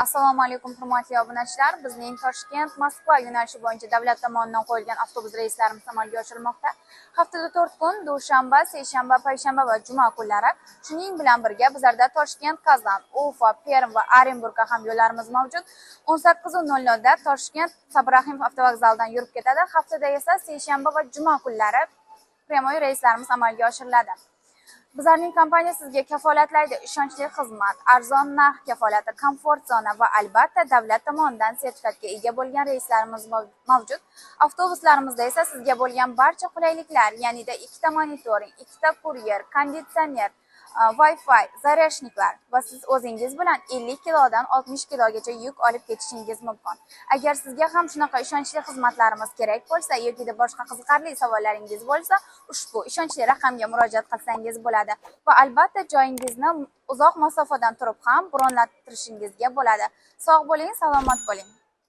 Assalomu alaykum hurmatli obunachilar. Bizning Toshkent Moskva yo'nalishi bo'yicha davlat tomonidan qo'yilgan avtobus reyslarimiz amalga oshirilmoqda. Haftada 4 kun dushanba, seshanba, payshanba va juma kunlari. Shuning bilan birga bizlarda Toshkent, Kazan, Ufa, Perm va Orenburgga ham yo'llarimiz mavjud. 18:00 da Toshkent Sabrahimov avtovokzalidan yurib ketadi. Haftada esa seshanba va juma kunlari pryamoy reyslarimiz amalga oshiriladi. Bizlarning kompaniya sizga kafolatlaydi: ishonchli xizmat, arzon narx kafolati, komfort zona va albatta davlat tomonidan sertifikatga ega bo'lgan reyslarimiz mavjud. Avtobuslarimizda esa sizga bo'lgan barcha qulayliklar, ya'nida 2 ta monitoring, 2 ta kuryer, konditsioner, Wi-Fi, zaryadniklar va siz o'zingiz bilan 50 kilodan 60 kilogacha yuk olib ketishingiz mumkin. Agar sizga ham shunaqa ishonchli xizmatlarimiz kerak bo'lsa yoki boshqa qiziqarli savollaringiz bo'lsa, ushbu ishonchli raqamga murojaat qilsangiz bo'ladi va albatta joyingizni uzoq masofadan turib ham bronlatirishingizga bo'ladi. Sog' bo'ling, salomat bo'ling.